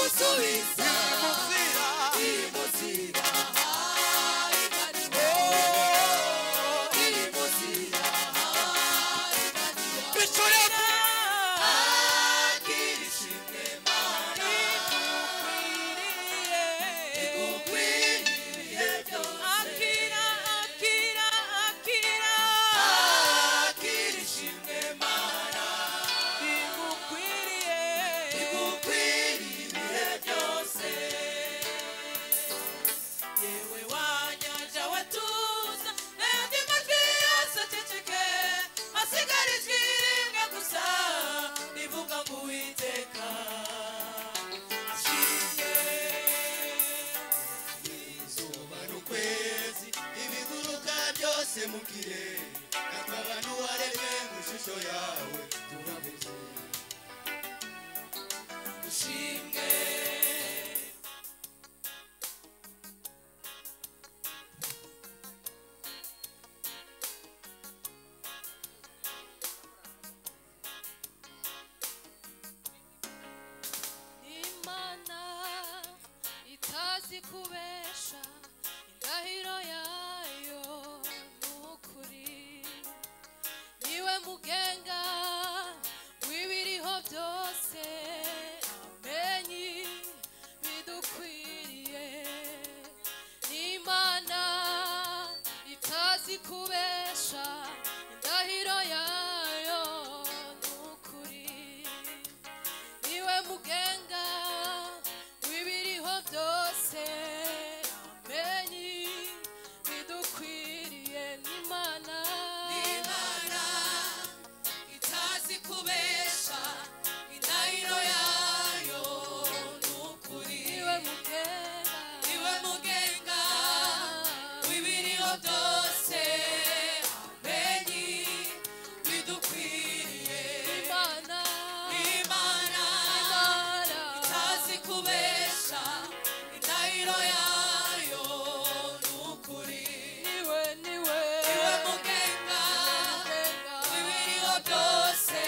musubiza imuzira mukire akabantu waremye mushusho yawe turabuze ushimwe Imana itazi kubesha indahiro yayo mugenga wibiriho byose amenyi bidukwiriye n'Imana itazi kubesha indahiro yayo n'ukuri niwe mugenga wibiriho byose amenyi bidukwiriye n'Imana kubesha indahiro yayo n'ukuri niwe mugenga w'ibiriho byose amenyi bidukwiriye Imana itazi kubesha indahiro yayo n'ukuri niwe mugenga w'ibiriho byose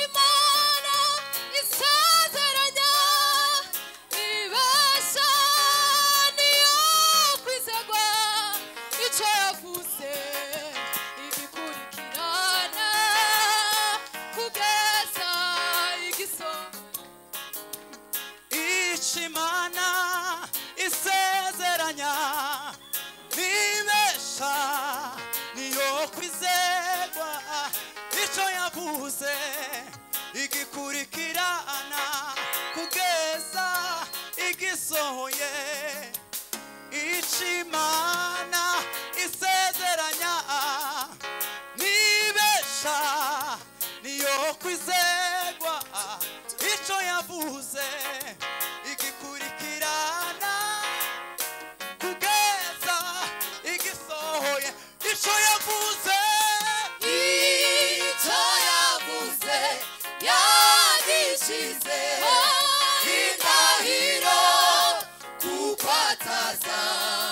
Imana isezeranya nibesha niyo kwizerwa icyo yavuze igikurikirana kugeza igisohoye Imana isezeranya nibesha niyo kwizerwa icyo yavuze igikurikirana kugeza igisohoye icyo yavuze yagishize indahiro kuko atazanere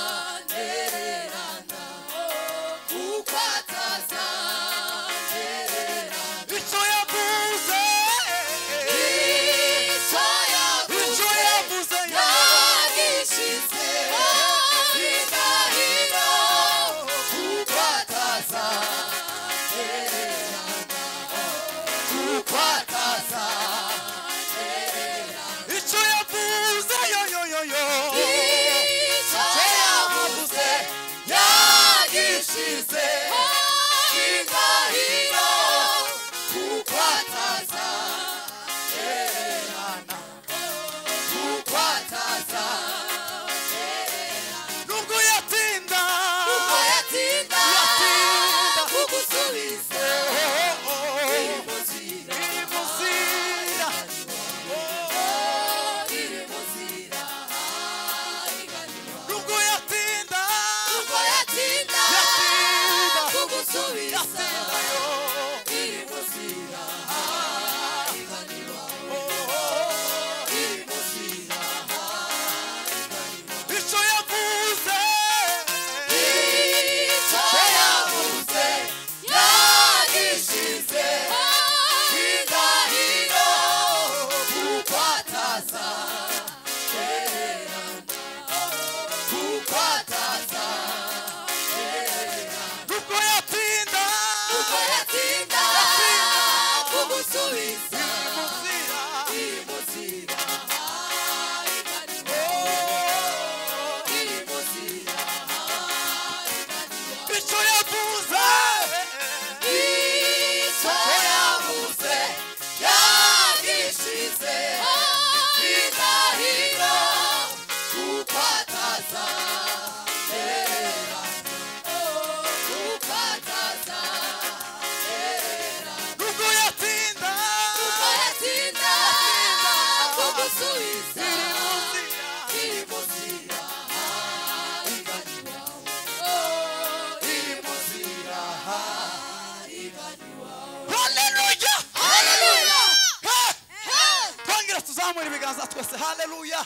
haleluya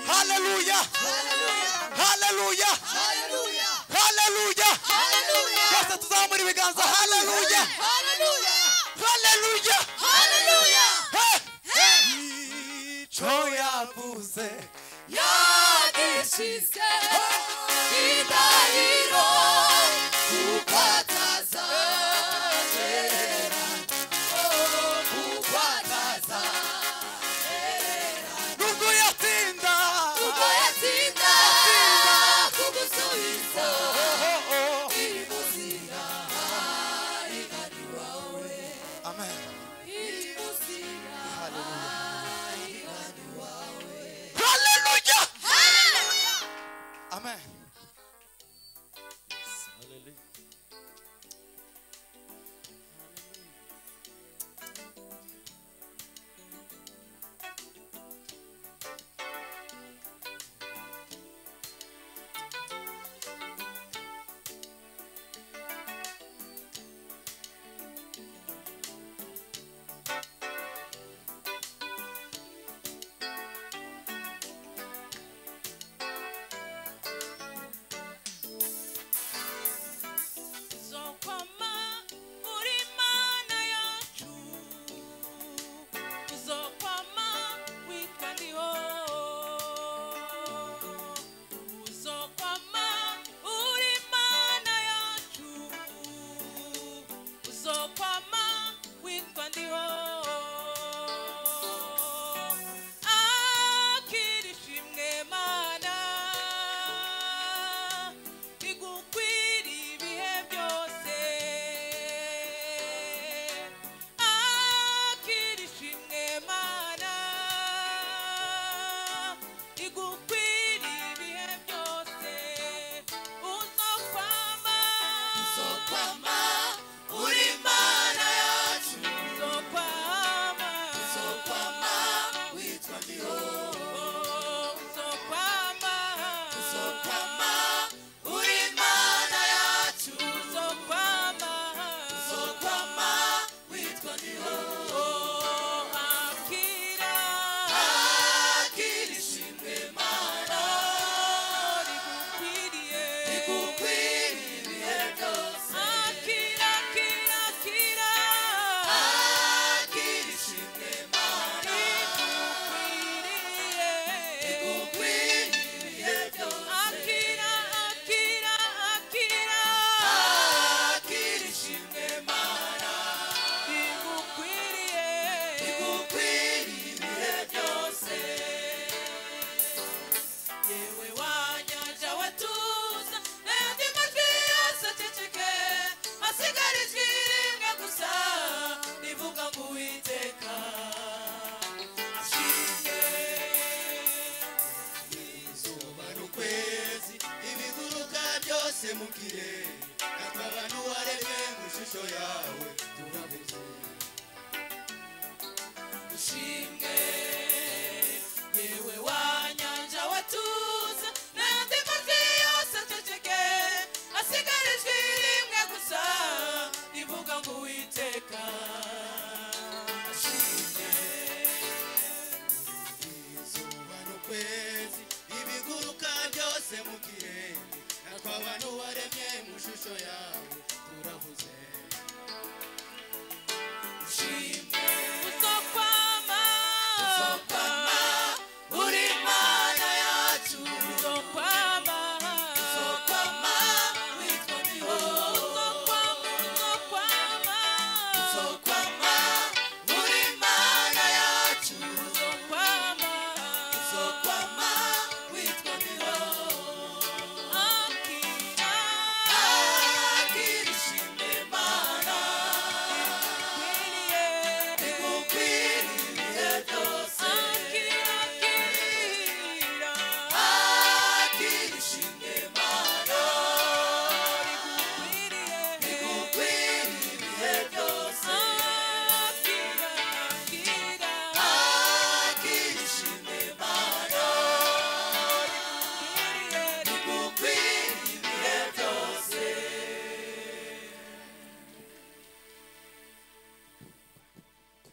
haleluya haleluya haleluya twese tuzamura ibiganza haleluya haleluya icyo yavuze yagishize indahiro kuko atazagera kuko atazagera nubwo yatinda kugusubiza iri muzira igani wawe amen iri muzira igani wawe haleluya amen mukire akabantu waremye mu shusho yawe turabuze ushimwe yewe wanyanja watuza n'andi mazi yose aceceke asigarijwe rimwe gusa rivuga ngo Uwiteka ushimwe izuba n'ukwezi ibiguruka byose mu kirere abantu waremye mu shusho yawe turavuze